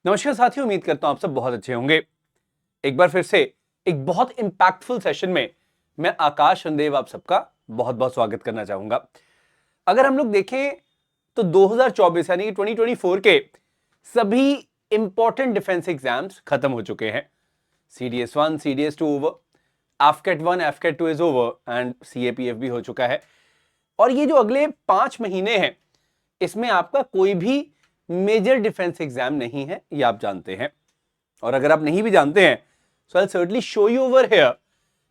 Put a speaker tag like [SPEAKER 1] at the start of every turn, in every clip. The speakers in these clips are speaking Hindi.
[SPEAKER 1] नमस्कार साथियों, उम्मीद करता हूं आप सब बहुत अच्छे होंगे। एक बार फिर से एक बहुत इंपैक्टफुल सेशन में मैं आकाश चंदेव आप सबका बहुत बहुत स्वागत करना चाहूंगा। अगर हम लोग देखें तो 2024 यानी कि 2024 के सभी इंपॉर्टेंट डिफेंस एग्जाम्स खत्म हो चुके हैं। CDS 1, CDS 2 over, AFCAT 1, AFCAT 2 is over and CAPF भी हो चुका है। और ये जो अगले 5 महीने हैं, इसमें आपका कोई भी मेजर डिफेंस एग्जाम नहीं है, ये आप जानते हैं। और अगर आप नहीं भी जानते हैं, so I certainly show you over here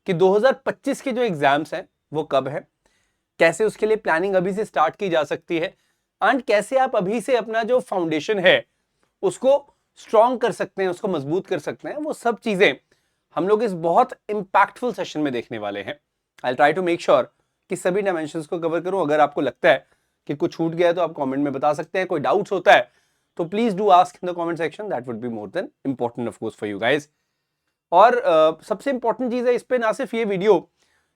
[SPEAKER 1] कि 2025 के जो एग्जाम्स हैं वो कब है, कैसे उसके लिए प्लानिंग अभी से स्टार्ट की जा सकती है एंड कैसे आप अभी से अपना जो फाउंडेशन है उसको स्ट्रॉन्ग कर सकते हैं, उसको मजबूत कर सकते हैं। वो सब चीजें हम लोग इस बहुत इंपैक्टफुल सेशन में देखने वाले हैं। I try to make sure कि सभी डायमेंशंस को कवर करूं। अगर आपको लगता है कि कुछ छूट गया है तो आप कमेंट में बता सकते हैं। कोई डाउट्स होता है तो please do ask in the comment section, that would be more than important of course for you guys. और सबसे इंपॉर्टेंट चीज है, इस पे ना सिर्फ ये वीडियो,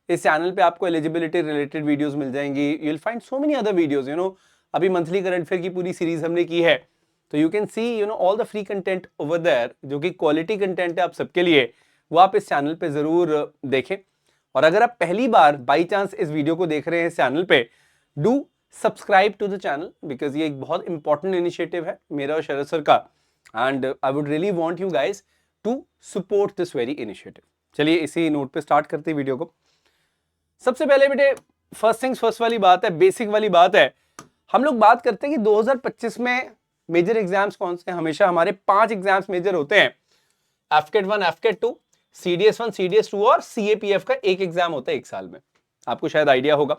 [SPEAKER 1] इस चैनल पे आपको एलिजिबिलिटी रिलेटेड वीडियोस मिल जाएंगी। You will find so many other videos, you know. अभी मंथली करंट अफेयर की पूरी सीरीज हमने की है, तो you can see you know all the free content over there, जो कि क्वालिटी कंटेंट है आप सबके लिए, वो आप इस चैनल पे जरूर देखें। और अगर आप पहली बार बाई चांस इस वीडियो को देख रहे हैं इस चैनल पे, do subscribe to the channel, because ये एक बहुत इंपॉर्टेंट इनिशिएटिव है मेरा और शरद सर का, and I would really want you guys to support this very initiative. चलिए इसी नोट पे स्टार्ट करते हैं वीडियो को। सबसे पहले बेटे फर्स्ट थिंग्स फर्स्ट वाली बात है, बेसिक वाली बात है। हम लोग बात करते हैं कि 2025 में मेजर एग्जाम्स कौन से हैं। हमेशा हमारे 5 एग्जाम्स मेजर होते हैं। AFCAT 1, AFCAT 2, CDS 1, CDS 2 और CAPF का एक एग्जाम होता है एक साल में। आपको शायद आइडिया होगा।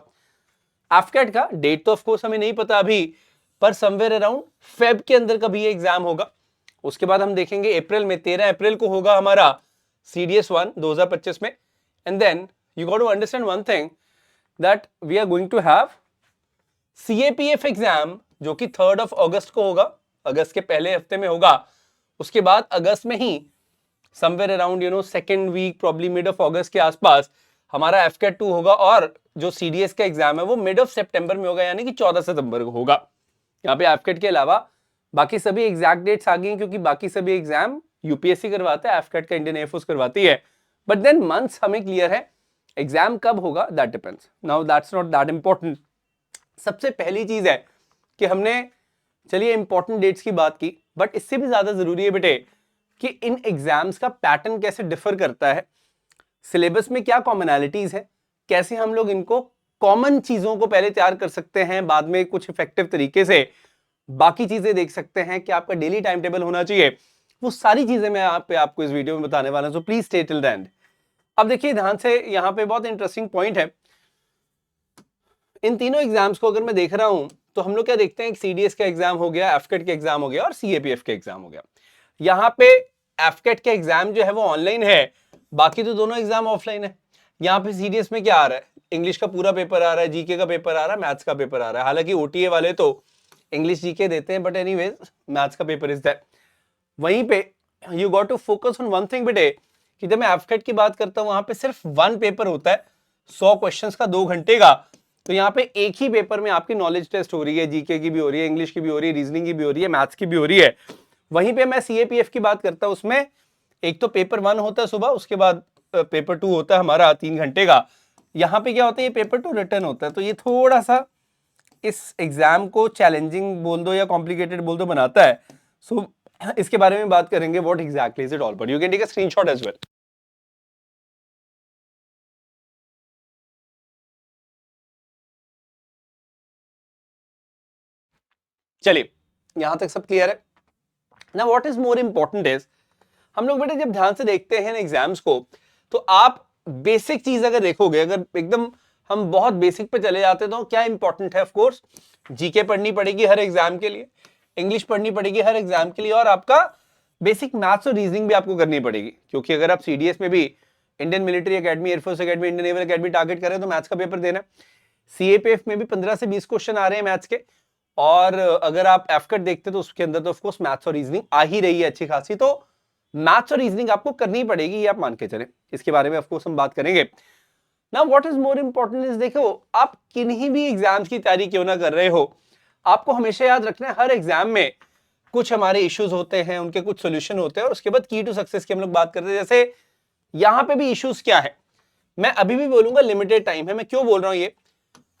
[SPEAKER 1] AFCAT का डेट तो ऑफ कोर्स हमें नहीं पता अभी, पर समवेयर अराउंड फेब के अंदर कभी ये एग्जाम होगा। उसके बाद हम देखेंगे अप्रैल में, 13 अप्रैल को होगा हमारा CDS 1 2025 में। And then you got to understand one thing that we are going to have CAPF exam, जो कि 3rd of August को होगा, अगस्त के पहले हफ्ते में होगा। उसके बाद अगस्त में ही somewhere around you know second week, probably mid of August के आसपास हमारा AFCAT 2 होगा। और जो CDS का एग्जाम है वो मिड ऑफ सितंबर में होगा, यानी कि 14 सितंबर को होगा। यहाँ पे AFCAT के अलावा बाकी सभी एग्जैक्ट डेट्स आ गई हैं, क्योंकि बाकी सभी एग्जाम UPSC करवाता है, AFCAT का इंडियन एयरफोर्स करवाती है। बट देन मंथ्स हमें क्लियर है, एग्जाम कब होगा that depends. Now that's not that important. सबसे पहली चीज है कि हमने, चलिए इंपॉर्टेंट डेट्स की बात की, बट इससे भी ज्यादा जरूरी है बेटे कि इन एग्जाम्स का पैटर्न कैसे डिफर करता है, सिलेबस में क्या कॉमनैलिटीज है, कैसे हम लोग इनको कॉमन चीजों को पहले तैयार कर सकते हैं, बाद में कुछ इफेक्टिव तरीके से बाकी चीजें देख सकते हैं कि आपका डेली टाइम टेबल होना चाहिए। वो सारी चीजें मैं आपको इस वीडियो में बताने वाला हूं, so please stay till the end. अब देखिए ध्यान से, यहाँ पे बहुत इंटरेस्टिंग पॉइंट है। इन तीनों एग्जाम्स को अगर मैं देख रहा हूं तो हम लोग क्या देखते हैं, CDS का एग्जाम हो गया, AFCAT का एग्जाम हो गया और CAPF का एग्जाम हो गया। यहाँ पे AFCAT का एग्जाम जो है वो ऑनलाइन है, बाकी तो दोनों एग्जाम ऑफलाइन है। यहाँ पे CDS में क्या आ रहा है, इंग्लिश का पूरा पेपर आ रहा है, जीके का पेपर आ रहा है, मैथ्स का पेपर आ रहा है। हालांकि OTA वाले तो इंग्लिश जीके देते हैं, बट एनीवेज मैथ्स का पेपर इज दैट। वहीं पे you got to focus on one thing बेटे, कि जब मैं AFCAT की बात करता हूं वहां पे सिर्फ 1 पेपर होता है 100 क्वेश्चंस का 2 घंटे का। तो यहाँ पे एक ही पेपर में आपकी नॉलेज टेस्ट हो रही है, जीके की भी हो रही है, इंग्लिश की भी हो रही है, रीजनिंग की भी हो रही है, मैथ्स की भी हो रही है। वहीं पे मैं CAPF की बात करता हूं, उसमें एक तो पेपर 1 होता है सुबह, उसके बाद पेपर 2 होता है हमारा 3 घंटे का। यहाँ पे क्या होता है, ये पेपर 2 रिटर्न होता है। तो ये थोड़ा सा इस एग्जाम को चैलेंजिंग बोल दो या कॉम्प्लिकेटेड बोल दो बनाता है। सो इसके बारे में बात करेंगे, what exactly is it all, but you can take a screenshot as well. चलिए यहां तक सब क्लियर है ना। What is more important is, हम लोग बेटे जब ध्यान से देखते हैं एग्जाम्स को, तो आप बेसिक चीज अगर देखोगे, अगर एकदम हम बहुत बेसिक पे चले जाते तो क्या इंपॉर्टेंट है, ऑफ कोर्स जीके पढ़नी पड़ेगी हर एग्जाम के लिए, इंग्लिश पढ़नी पड़ेगी हर एग्जाम के लिए, और आपका बेसिक मैथ्स और रीजनिंग भी आपको करनी पड़ेगी। क्योंकि अगर आप CDS में भी Indian military academy, air force academy, Indian naval academy target करें तो मैथ्स का पेपर देना है। CAPF में भी 15 से 20 क्वेश्चन आ रहे हैं मैथ्स के, और अगर आप AFCAT देखते तो उसके अंदर तो ऑफ कोर्स मैथ्स और रीजनिंग आ ही रही है अच्छी खासी। तो मैथ्स और रीजनिंग आपको करनी पड़ेगी, ये आप मान के चलें। इसके बारे में ऑफ कोर्स हम बात करेंगे। ना what is more important is, देखो आप किन्हीं भी एग्जाम्स की तैयारी क्यों ना कर रहे हो, आपको हमेशा याद रखना है हर एग्जाम में कुछ हमारे इश्यूज होते हैं, उनके कुछ सोल्यूशन होते हैं, और उसके बाद की टू सक्सेस की हम लोग बात करते हैं। जैसे यहां पे भी इश्यूज क्या है, मैं अभी भी बोलूंगा लिमिटेड टाइम है। मैं क्यों बोल रहा हूं ये,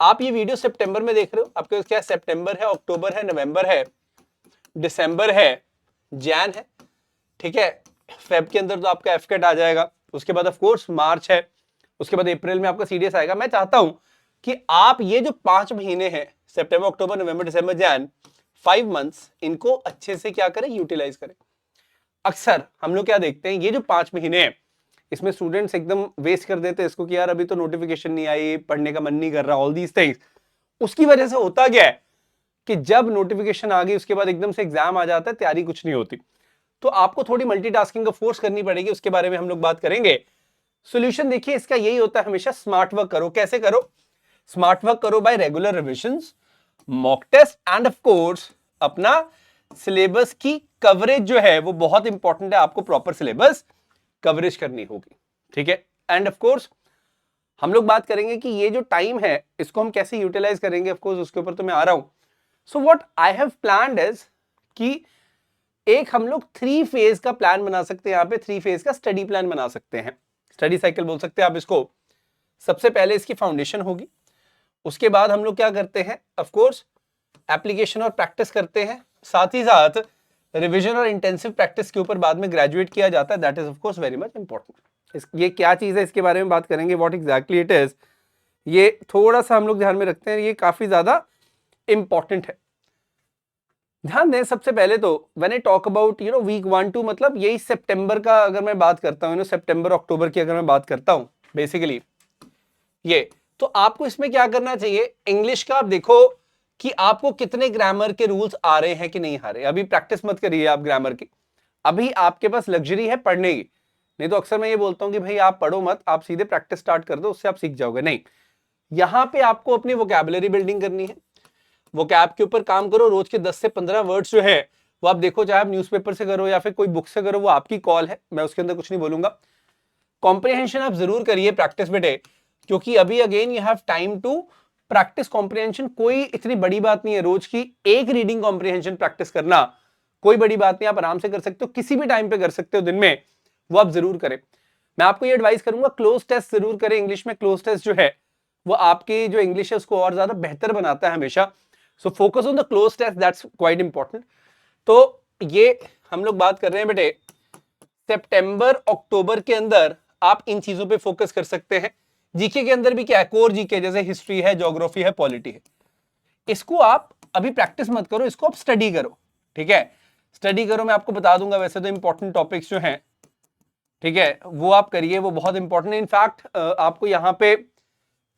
[SPEAKER 1] आप ये वीडियो सितंबर में देख रहे हो, आपके क्या सितंबर है, अक्टूबर है, नवंबर है, दिसंबर है, जैन है, ठीक है, फेब के अंदर तो आपका एफकेट आ जाएगा, उसके बाद ऑफ कोर्स मार्च है, उसके बाद अप्रैल में आपका सीडीएस आएगा। मैं चाहता हूं कि आप ये जो 5 महीने हैं, सितंबर, अक्टूबर, नवंबर, दिसंबर, जैन, 5 मंथ्स, इनको अच्छे से क्या करें, यूटिलाइज करें। अक्सर हम लोग क्या देखते हैं, ये जो 5 महीने हैं, इसमें स्टूडेंट्स एकदम वेस्ट कर देते हैं इसको कि यार अभी तो नोटिफिकेशन नहीं आई, पढ़ने का मन नहीं कर रहा, ऑल दीज थिंग्स। उसकी वजह से होता क्या है कि जब नोटिफिकेशन आ गई उसके बाद एकदम से एग्जाम आ जाता है, तैयारी कुछ नहीं होती। तो आपको थोड़ी मल्टीटास्किंग का फोर्स करनी पड़ेगी, उसके बारे में हम लोग बात करेंगे। सॉल्यूशन देखिए इसका यही होता है, हमेशा स्मार्ट वर्क करो। कैसे करो? स्मार्ट वर्क करो by regular revisions, mock test, and of course अपना सिलेबस की कवरेज जो है वो बहुत इंपॉर्टेंट है, आपको प्रॉपर सिलेबस कवरेज करनी होगी, ठीक है। एंड ऑफ कोर्स हम लोग बात करेंगे कि ये जो टाइम है इसको हम कैसे यूटिलाइज करेंगे, ऑफ कोर्स उसके ऊपर तो मैं आ रहा हूं। So what I have planned is कि एक हम लोग 3 फेज का प्लान बना सकते हैं, यहां पे 3 फेज का स्टडी प्लान बना सकते हैं, स्टडी साइकिल बोल सकते हैं आप इसको। सबसे पहले इसकी फाउंडेशन होगी, उसके बाद हम लोग क्या करते हैं, ऑफ कोर्स एप्लीकेशन और प्रैक्टिस करते हैं, साथ ही साथ रिवीजन और इंटेंसिव प्रैक्टिस के ऊपर बाद में ग्रेजुएट किया जाता है। That is of course very much important. ये क्या चीज है इसके बारे में बात करेंगे, व्हाट एग्जैक्टली इट इज, ये थोड़ा सा हम लोग ध्यान में रखते हैं, ये काफी ज्यादा इंपॉर्टेंट है। ध्यान दें सबसे पहले तो when I talk about week 1-2, मतलब यही सितंबर का अगर मैं बात करता हूँ, सितंबर अक्टूबर की अगर मैं बात करता हूँ बेसिकली ये, तो आपको इसमें क्या करना चाहिए, इंग्लिश का आप देखो कि आपको कितने ग्रामर के रूल्स आ रहे हैं कि नहीं आ रहे। अभी प्रैक्टिस मत करिए आप ग्रामर की, अभी आपके पास लग्जरी है पढ़ने की। नहीं तो अक्सर मैं ये बोलता हूं कि भाई आप पढ़ो मत, आप सीधे प्रैक्टिस स्टार्ट कर दो, उससे आप सीख जाओगे। नहीं, यहां पे आपको अपनी वोकैबुलरी बिल्डिंग करनी है, वोकैब के ऊपर काम करो। रोज के 10 से 15 वर्ड्स जो है वो आप देखो, चाहे आप न्यूज़पेपर से करो या फिर कोई बुक से करो, वो आपकी कॉल है, मैं उसके अंदर कुछ नहीं बोलूंगा। कॉम्प्रिहेंशन आप जरूर करिए प्रैक्टिस बेटे, क्योंकि अभी again you have time to practice comprehension. कोई इतनी बड़ी बात नहीं है, रोज की एक रीडिंग कॉम्प्रिहेंशन प्रैक्टिस करना कोई बड़ी बात नहीं, आप आराम से कर सकते हो, किसी भी टाइम पे कर सकते हो दिन में, वो आप जरूर करें। मैं आपको ये एडवाइस करूंगा क्लोज टेस्ट जरूर करें इंग्लिश में। क्लोज टेस्ट जो है वो आपकी जो इंग्लिश है उसको और ज्यादा बेहतर बनाता है हमेशा। So focus on the cloze test, that's quite important. तो ये हम लोग बात कर रहे हैं बेटे, सितंबर अक्टूबर के अंदर आप इन चीजों पे फोकस कर सकते हैं। जीके के अंदर भी क्या है, कोर जीके जैसे हिस्ट्री है, ज्योग्राफी है, पॉलिटी है, इसको आप अभी प्रैक्टिस मत करो, इसको आप स्टडी करो, ठीक है। स्टडी करो, मैं आपको बता दूंगा वैसे तो इंपॉर्टेंट टॉपिक्स जो हैं, ठीक है, वो आप करिए, वो बहुत इंपॉर्टेंट है। इनफैक्ट आपको यहाँ पे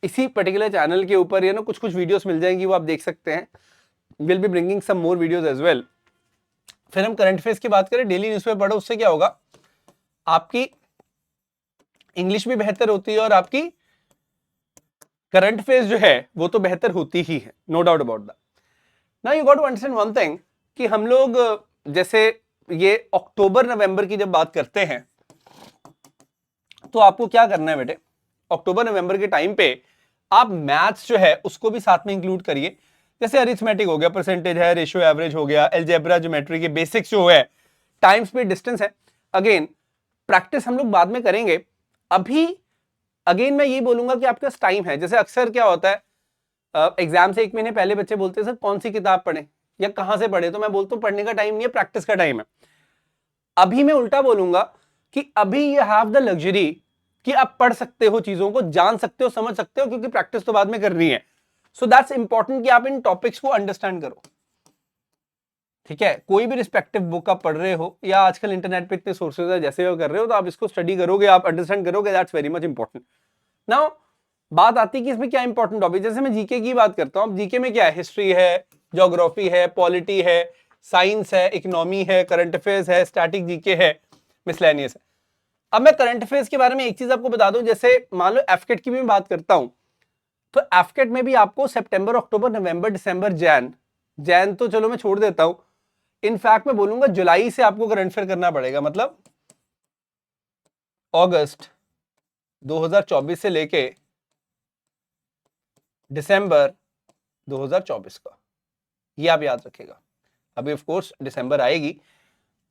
[SPEAKER 1] इसी पर्टिकुलर चैनल के ऊपर कुछ कुछ वीडियोस मिल जाएंगी, वो आप देख सकते हैं। Will be bringing some more videos as well. फिर हम करंट अफेयर्स की बात करें, डेली न्यूज़पेपर पढ़ो, उससे क्या होगा, आपकी इंग्लिश भी बेहतर होती है और आपकी करंट अफेयर्स जो है वो तो बेहतर होती ही है, no doubt about that. Now you got to understand one thing कि हम लोग जैसे ये अक्टूबर नवंबर की जब बात करते हैं तो आपको क्या करना है बेटे, अक्टूबर नवंबर के टाइम पे आप मैथ्स जो है उसको भी साथ में इंक्लूड करिए। जैसे अरिथमेटिक हो गया, परसेंटेज है, रेशियो एवरेज हो गया, अलजेब्रा ज्योमेट्री के बेसिक्स जो है, टाइम स्पीड डिस्टेंस है। अगेन प्रैक्टिस हम लोग बाद में करेंगे, अभी अगेन मैं ये बोलूंगा कि आपके पास टाइम है। जैसे अक्सर क्या होता है, एग्जाम से 1 महीने पहले बच्चे बोलते हैं सर कौन सी किताब पढ़े या कहां से पढ़े, तो मैं बोलता हूं पढ़ने का टाइम नहीं है, प्रैक्टिस का टाइम है। अभी मैं उल्टा बोलूंगा कि अभी यू हैव द लग्जरी कि आप पढ़ सकते हो, चीजों को जान सकते हो, समझ सकते हो, क्योंकि प्रैक्टिस तो बाद में करनी है। सो दैट्स इंपॉर्टेंट कि आप इन टॉपिक्स को अंडरस्टैंड करो, ठीक है। कोई भी रिस्पेक्टिव बुक आप पढ़ रहे हो या आजकल इंटरनेट पे इतने सोर्सेज है, जैसे वो कर रहे हो, तो आप इसको स्टडी करोगे, आप अंडरस्टैंड करोगे, that's very much important. Now बात आती है कि इसमें क्या इंपॉर्टेंट टॉपिक, जैसे मैं जीके की बात करता हूं, जीके में क्या है, हिस्ट्री है, ज्योग्राफी है, पॉलिटी है, साइंस है, इकोनॉमी है, करंट अफेयर्स है, स्टैटिक जीके है, मिसलेनियस है। अब मैं करंट अफेयर्स के बारे में एक चीज आपको बता दूं, जैसे मान लो एफकेट की भी मैं बात करता हूं, तो एफकेट में भी आपको सितंबर अक्टूबर नवंबर दिसंबर जैन, जैन तो चलो मैं छोड़ देता हूं, इनफैक्ट मैं बोलूंगा जुलाई से आपको करंट अफेयर करना पड़ेगा, मतलब अगस्त 2024 से लेके दिसंबर 2024 का, ये आप याद रखिएगा। अभी ऑफ कोर्स दिसंबर आएगी,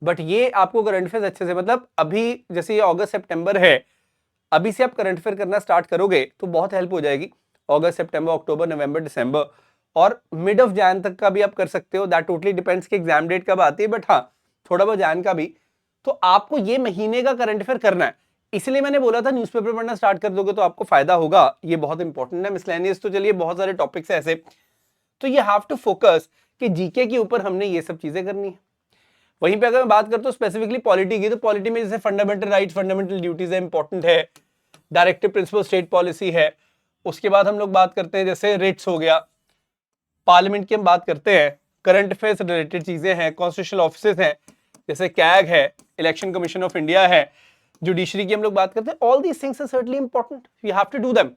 [SPEAKER 1] बट ये आपको करंट अफेयर्स अच्छे से, मतलब अभी जैसे ये अगस्त सितंबर है, अभी से आप करंट अफेयर करना स्टार्ट करोगे तो बहुत हेल्प हो जाएगी। अगस्त सितंबर अक्टूबर नवंबर दिसंबर और मिड ऑफ जैन तक का भी आप कर सकते हो, दैट टोटली डिपेंड्स कि एग्जाम डेट कब आती है, बट हाँ थोड़ा बहुत जैन का भी। तो आपको ये महीने का करंट अफेयर करना है, इसलिए मैंने बोला था न्यूज़पेपर पढ़ना स्टार्ट कर दोगे तो आपको फायदा होगा, ये बहुत इंपॉर्टेंट है। मिसलेनियस तो चलिए बहुत सारे टॉपिक्स है ऐसे, तो ये हैव टू फोकस कि जीके के ऊपर हमने ये सब चीजें करनी है। वहीं पे अगर मैं बात करता हूँ स्पेसिफिकली पॉलिटी की, तो पॉलिटी में जैसे फंडामेंटल राइट्स, फंडामेंटल ड्यूटीज है, इंपॉर्टेंट है, डायरेक्टिव प्रिंसिपल स्टेट पॉलिसी है। उसके बाद हम लोग बात करते हैं जैसे रिट्स हो गया, पार्लियामेंट की हम बात करते हैं, करंट अफेयर्स रिलेटेड चीजें हैं, कॉन्स्टिट्यूशनल ऑफिसेज हैं जैसे कैग है, इलेक्शन कमीशन ऑफ इंडिया है, जुडिशरी की हम लोग बात करते हैं। All these things are certainly important, you have to do them.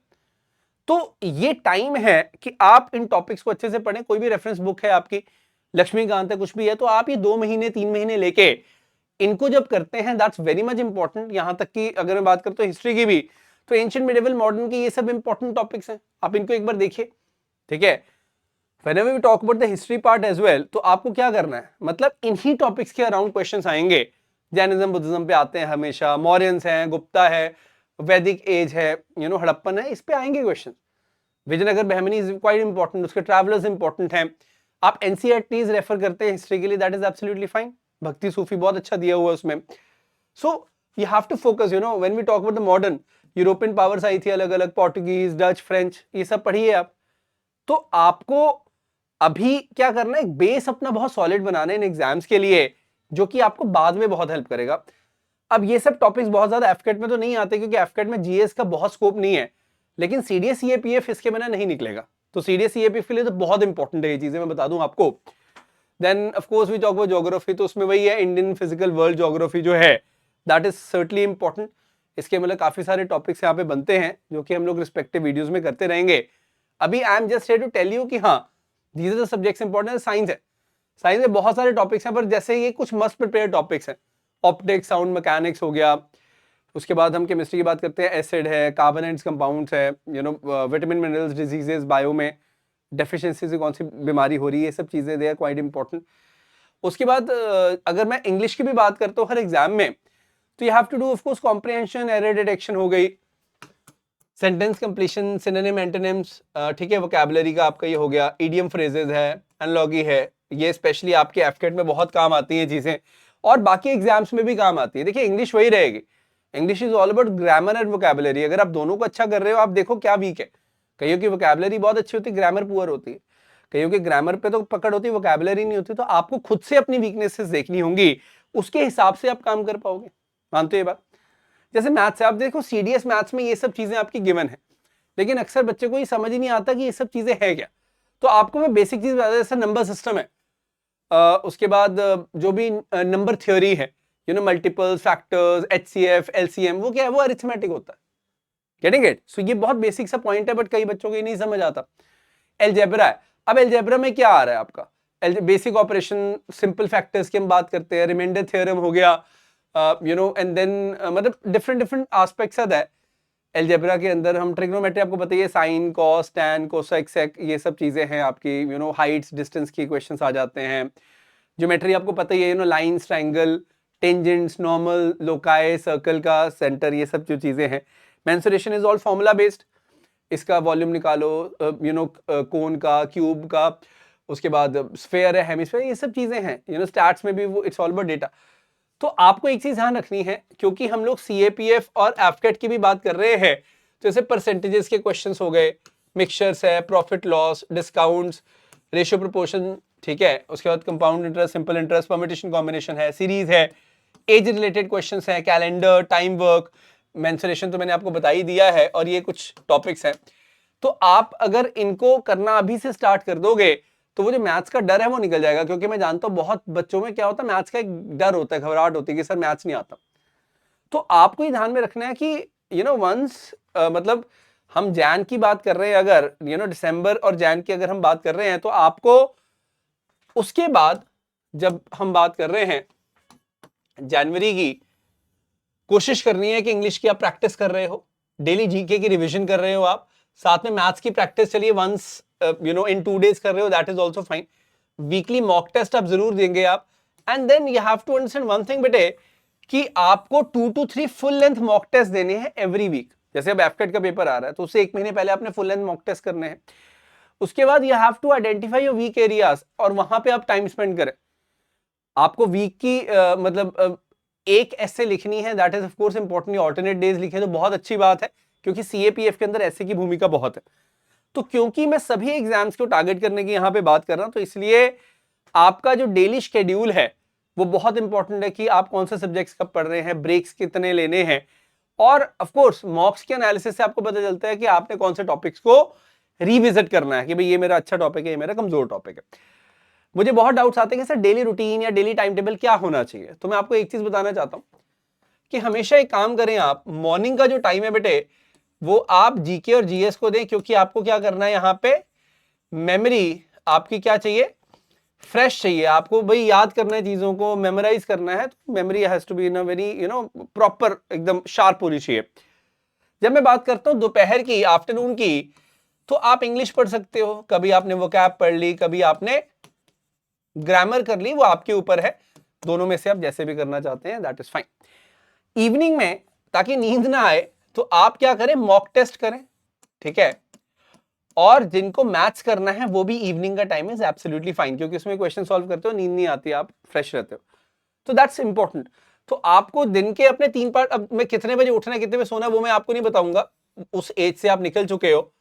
[SPEAKER 1] तो ये टाइम है कि आप इन टॉपिक्स को अच्छे से पढ़ें। कोई भी रेफरेंस बुक है आपकी, लक्ष्मीकांत है, कुछ भी है, तो आप ये 2 महीने 3 महीने लेके इनको जब करते हैं, दैट्स वेरी मच इंपॉर्टेंट। यहां तक कि अगर मैं बात करता हूँ हिस्ट्री की भी, तो एंशिएंट मिडिवल मॉडर्न की ये सब इंपॉर्टेंट टॉपिक्स हैं, आप इनको एक बार देखिए, ठीक है। Whenever we talk about the history part as well, तो आपको क्या करना है, मतलब इन्हीं टॉपिक्स के अराउंड क्वेश्चंस आएंगे। जैनिज्म बुद्धिज्म पे आते हैं हमेशा, मौर्यंस हैं, गुप्ता है, वैदिक एज है, हड़प्पन है, इस पे आएंगे question. Vijayanagar Bahmani is quite important, उसके ट्रैवलर्स इंपॉर्टेंट हैं। आप एनसीईआरटीज रेफर करते हैं हिस्ट्री के लिए, दैट इज एब्सोल्युटली फाइन। भक्ति सूफी बहुत अच्छा दिया हुआ है उसमें। So you have to focus, when we talk about the modern, European powers आई थी अलग अलग, पोर्टुगीज, डच, फ्रेंच, ये सब पढ़िए आप। तो आपको अभी क्या करना है, एक बेस अपना बहुत सॉलिड बनाना है इन एग्जाम्स के लिए, जो कि आपको बाद में बहुत हेल्प करेगा। अब ये सब टॉपिक्स बहुत ज्यादा एफकेट में तो नहीं आते, क्योंकि एफकेट में जीएस का बहुत स्कोप नहीं है, लेकिन सीडीएस सीएपीएफ इसके बिना नहीं निकलेगा। तो सीडीएस सीएपीएफ के लिए तो बहुत इंपॉर्टेंट है ये चीजें, मैं बता दूं आपको। Then of course we talk about geography, तो उसमें वही है, इंडियन फिजिकल वर्ल्ड ज्योग्राफी जो है, दैट इज सर्टनली इंपॉर्टेंट। इसके मतलब काफी सारे टॉपिक्स यहाँ पे बनते हैं, जो कि हम लोग रिस्पेक्टिव वीडियोज में करते रहेंगे। अभी I am just here to tell you कि हाँ these are the subjects important। Science है, साइंस में बहुत सारे टॉपिक्स हैं, पर जैसे ये कुछ मस्ट प्रिपेयर टॉपिक्स हैं, ऑप्टिक्स, साउंड मैकेनिक्स हो गया। उसके बाद हम केमिस्ट्री की बात करते हैं, एसिड है, कार्बोनेट्स, कंपाउंड्स है, विटामिन, मिनरल्स, डिजीजेस, बायो में डेफिशिएंसी से कौन सी बीमारी हो रही है, ये सब चीजें दे आर क्वाइट इंपॉर्टेंट। उसके बाद अगर मैं इंग्लिश की भी बात करता हूँ हर एग्जाम में, तो you have to do of course comprehension, error detection हो गई, सेंटेंस कंप्लीशन, सिनोनिम, एंटोनिम्स, ठीक है, वोकैबुलरी का आपका ये हो गया, इडियम फ्रेजेस है, एनालॉजी है, ये स्पेशली आपके एफकेट में बहुत काम आती हैं चीजें, और बाकी एग्जाम्स में भी काम आती है। देखिए इंग्लिश वही रहेगी, English is all about grammar and vocabulary. अगर आप दोनों को अच्छा कर रहे हो, आप देखो क्या वीक है, कईयों की वोकैबुलरी बहुत अच्छी होती है, ग्रामर पुअर होती है, कईयों की ग्रामर पे तो पकड़ होती है, वोकैबुलरी नहीं होती। तो आपको खुद से अपनी वीकनेसेस देखनी होंगी, उसके हिसाब से आप काम कर पाओगे। मानते हो ये बात? जैसे मैथ्स है, आप देखो सीडीएस मैथ्स में ये सब चीजें आपकी गिवन है, लेकिन अक्सर बच्चे को ये समझ ही नहीं आता कि ये सब चीजें हैं क्या। तो आपको मैं बेसिक चीज बता दूं, जैसे नंबर सिस्टम है, उसके बाद जो भी नंबर थ्योरी है, मल्टीपल्स, फैक्टर्स, एचसीएफ, एलसीएम, वो क्या है, वो अरिथमेटिक होता है। Getting it? सो ये बहुत बेसिक सा पॉइंट है, बट कई बच्चों को ये नहीं समझ आता। एलजेब्रा है, अब एलजेब्रा में क्या आ रहा है आपका, बेसिक ऑपरेशन, सिंपल फैक्टर्स की हम बात करते हैं, रिमाइंडर थ्योरम हो गया, एंड देन मतलब डिफरेंट डिफरेंट एस्पेक्ट्स है दैट एलजेब्रा के अंदर। हम ट्रिग्नोमेट्री आपको बताइए, साइन, कॉस, टैन, कोसेक, सेक, ये सब चीजें हैं आपकी, हाइट्स, डिस्टेंस की क्वेश्चंस आ जाते हैं। ज्योमेट्री आपको पता ही है, lines, triangle, tangents, normal, loci, circle का सेंटर, ये सब जो चीजें हैं। Mensuration is all formula based, इसका वॉल्यूम निकालो, कोन का, क्यूब का, उसके बाद स्फेयर है, हेमिस्फेयर, ये सब चीजें हैं। स्टैट्स में भी वो इट्स ऑल अबाउट डेटा। तो आपको एक चीज ध्यान रखनी है, क्योंकि हम लोग सीएपीएफ और एफकेट की भी बात कर रहे हैं, तो जैसे परसेंटेजेस के क्वेश्चंस हो गए, मिक्सचर्स है, profit loss, discounts, ratio proportion, ठीक है। उसके बाद compound interest, simple interest, permutation combination है, सीरीज है, एज रिलेटेड क्वेश्चंस है, कैलेंडर, टाइम वर्क, मेंसुरेशन तो मैंने आपको बता ही दिया है, और ये कुछ टॉपिक्स हैं। तो आप अगर इनको करना अभी से स्टार्ट कर दोगे, तो वो जो मैथ्स का डर है वो निकल जाएगा। क्योंकि मैं जानता हूँ बहुत बच्चों में क्या होता है, मैथ्स का एक डर होता है, घबराहट होती है कि सर मैथ्स नहीं आता। तो आपको ये ध्यान में रखना है कि वंस मतलब हम जैन की बात कर रहे हैं, अगर दिसंबर और जैन की अगर हम बात कर रहे हैं, तो आपको उसके बाद जब हम बात कर रहे हैं जनवरी की, कोशिश करनी है कि इंग्लिश की आप प्रैक्टिस कर रहे हो, डेली जीके की रिवीजन कर रहे हो, आप साथ में मैथ्स की प्रैक्टिस चलिए वंस इन 2 days कर रहे हो, that is also fine. Weekly mock test आप जरूर देंगे आप, and then you have to understand one thing बेटे, कि आपको 2 to 3 full length mock test देने हैं एवरी वीक। जैसे अब एफकेट का पेपर आ रहा है तो उससे 1 महीने पहले आपने फुल लेंथ मॉक टेस्ट करने हैं। उसके बाद you have to identify your weak areas और वहां पे आप टाइम स्पेंड करें। आपको वीक की मतलब एक ऐसे लिखनी है, that is of course important. Alternate days लिखे तो बहुत अच्छी बात है, क्योंकि सीएपीएफ के अंदर ऐसे की भूमिका बहुत है। तो क्योंकि मैं सभी एग्जाम्स को टारगेट करने की यहां पे बात कर रहा हूं, तो इसलिए आपका जो डेली शेड्यूल है वो बहुत इंपॉर्टेंट है कि आप कौन से सब्जेक्ट्स कब पढ़ रहे हैं, ब्रेक्स कितने लेने हैं, और ऑफ कोर्स मॉक्स के एनालिसिस से आपको पता चलता है कि आपने कौन से टॉपिक्स को रिविजिट करना है, कि भाई ये मेरा अच्छा टॉपिक है, ये मेरा कमजोर टॉपिक है। मुझे बहुत डाउट्स आते हैं कि सर डेली रूटीन या डेली टाइम टेबल क्या होना चाहिए। तो मैं आपको एक चीज बताना चाहता हूं कि हमेशा एक काम करें आप, मॉर्निंग का जो टाइम है बेटे वो आप जीके और जीएस को दें, क्योंकि आपको क्या करना है यहाँ पे, मेमोरी आपकी क्या चाहिए, फ्रेश चाहिए। आपको भाई याद करना है, चीजों को मेमोराइज करना है, तो memory has to be in a very proper, एकदम शार्प होनी चाहिए। जब मैं बात करता हूं दोपहर की, आफ्टरनून की, तो आप इंग्लिश पढ़ सकते हो, कभी आपने वोकैब पढ़ ली, कभी आपने ग्रामर कर ली, वो आपके ऊपर है। दोनों में से आप जैसे भी करना चाहते हैं, दैट इज फाइन। इवनिंग में ताकि नींद ना आए तो आप क्या करें, मॉक टेस्ट करें, ठीक है। और जिनको मैथ्स करना है वो भी इवनिंग का टाइम इज एब्सोल्युटली फाइन, क्योंकि उसमें क्वेश्चन सॉल्व करते हो, नींद नहीं आती, आप फ्रेश रहते हो, तो दैट्स इंपॉर्टेंट। तो आपको दिन के अपने 3 पार्ट, अब मैं कितने बजे उठना है कितने बजे सोना है वो मैं आपको नहीं बताऊंगा, उस एज से आप निकल चुके हो,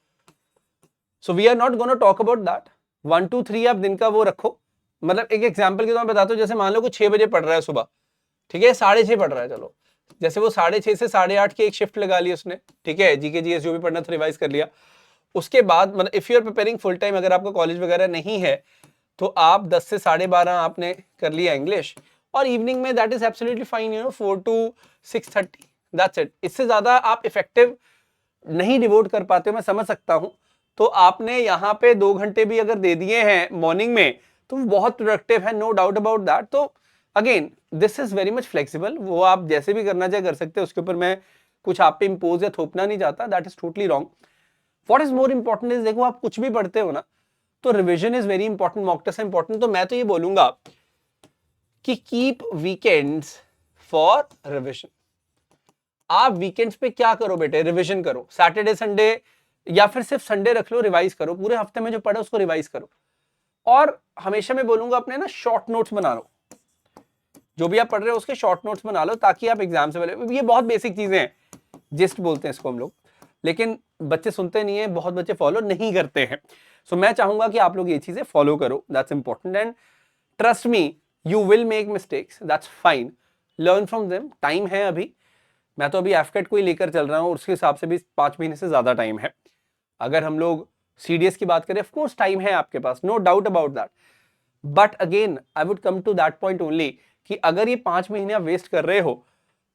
[SPEAKER 1] so we are not gonna talk about that. 1 to 3 आप दिन का वो रखो। मतलब एक एग्जाम्पल के तौर पर बताता हूँ, जैसे मान लो कोई 6 बजे पढ़ रहा है सुबह, ठीक है, 6:30 पढ़ रहा है, चलो जैसे वो 6:30 से 8:30 की एक शिफ्ट लगा ली उसने, ठीक है, जीके जीएस जो भी पढ़ना था रिवाइज कर लिया। उसके बाद मतलब if you are preparing full time, अगर आपका कॉलेज वगैरह नहीं है तो आप 10 से 12:30 आपने कर लिया इंग्लिश, और इवनिंग में that is absolutely fine, 4 to 6:30, that's it. इससे ज्यादा आप इफेक्टिव नहीं डिवोट कर पाते हो, मैं समझ सकता हूं। तो आपने यहाँ पे 2 घंटे भी अगर दे दिए हैं मॉर्निंग में तो बहुत प्रोडक्टिव है, नो डाउट अबाउट दैट। तो again this is very much flexible, वो आप जैसे भी करना चाहे कर सकते हैं, उसके ऊपर मैं कुछ आप पे इंपोज या थोपना नहीं चाहता, that is totally wrong. What is more important is, देखो आप कुछ भी पढ़ते हो ना तो revision is very important, mock test important. तो मैं तो ये बोलूंगा कि कीप वीकेंड्स फॉर रिविजन। आप वीकेंड्स पे क्या करो बेटे, रिविजन करो, सैटरडे संडे या फिर सिर्फ संडे रख लो, रिवाइज करो, पूरे हफ्ते में जो पढ़ा उसको रिवाइज करो। और हमेशा मैं बोलूंगा अपने ना शॉर्ट नोट्स बना लो, जो भी आप पढ़ रहे हो उसके शॉर्ट नोट्स बना लो, ताकि आप एग्जाम से पहले, ये बहुत बेसिक चीजें हैं, जिस्ट बोलते हैं इसको हम लोग, लेकिन बच्चे सुनते नहीं है, बहुत बच्चे फॉलो नहीं करते हैं। सो मैं चाहूंगा कि आप लोग ये चीजें फॉलो करो, that's important. And trust me, you will make mistakes, that's fine, learn from them. Time है अभी, मैं तो अभी एफकेट को ही लेकर चल रहा हूँ, उसके हिसाब से भी 5 महीने से ज्यादा टाइम है। अगर हम लोग सीडीएस की बात करें, ऑफ कोर्स टाइम है आपके पास, no doubt about that, but again I would come to that point only कि अगर ये 5 महीने आप वेस्ट कर रहे हो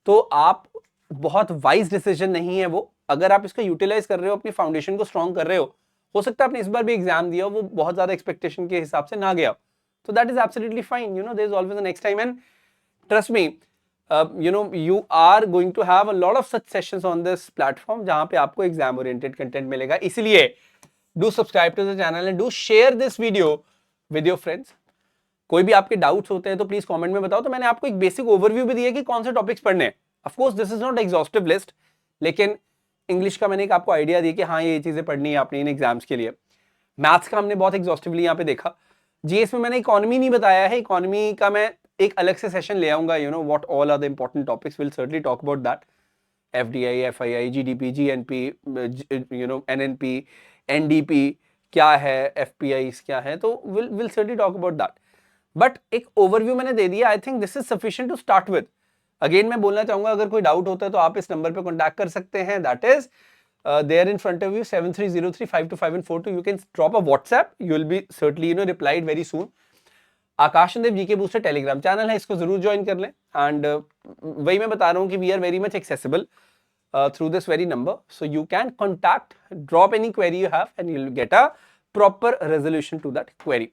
[SPEAKER 1] तो आप बहुत वाइज डिसीजन नहीं है वो। अगर आप इसका यूटिलाइज कर रहे हो, अपनी फाउंडेशन को स्ट्रॉन्ग कर रहे हो सकता है आपने इस बार भी एग्जाम दिया हो, वो बहुत ज्यादा एक्सपेक्टेशन के हिसाब से ना गया, तो that is absolutely fine, there is always the next time. And trust me, you are going to have a lot of such sessions on this platform जहां पे आपको एग्जाम ओरिएंटेड कंटेंट मिलेगा। इसलिए do subscribe to the channel and do share this video with your friends। कोई भी आपके डाउट्स होते हैं तो प्लीज कमेंट में बताओ। तो मैंने आपको एक बेसिक ओवरव्यू भी दिया कि कौन से टॉपिक्स पढ़ने हैं। Of course this is not exhaustive list, लेकिन इंग्लिश का मैंने एक आपको आइडिया दिया कि हाँ ये चीजें पढ़नी है आपने इन एग्जाम्स के लिए। मैथ्स का हमने बहुत एग्जॉस्टिवली यहाँ पे देखा। जीएस में मैंने इकोनॉमी नहीं बताया है, इकोनॉमी का मैं एक अलग से सेशन ले आऊंगा, what all are the important topics, will certainly talk about that. FDI, FII, GDP, GNP, NNP, NDP क्या है, एफपीआई क्या है, तो will certainly talk about that. But एक ओवरव्यू मैंने दे दिया, I think this is sufficient to start with. Again मैं बोलना चाहूंगा, अगर कोई डाउट होता है तो आप इस नंबर पे कॉन्टैक्ट कर सकते हैं, that is there in front of you, 7303525142. You can drop a WhatsApp, you will be certainly replied very soon। Akash चंदेव GK booster Telegram channel है, इसको जरूर ज्वाइन कर लें। एंड वही मैं बता रहा हूँ कि we are very much accessible through this very number, so you can contact, drop any query you have and you will get a proper resolution to that query.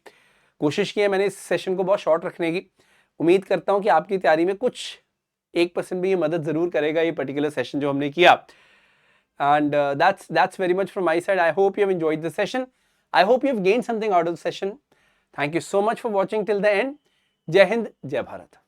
[SPEAKER 1] कोशिश की है मैंने इस सेशन को बहुत शॉर्ट रखने की। उम्मीद करता हूँ कि आपकी तैयारी में कुछ 1% भी ये मदद जरूर करेगा, ये पर्टिकुलर सेशन जो हमने किया। And that's very much from my side. I hope you have enjoyed the session. I hope you have gained something out of the session. Thank you so much for watching till the end. जय हिंद, जय भारत।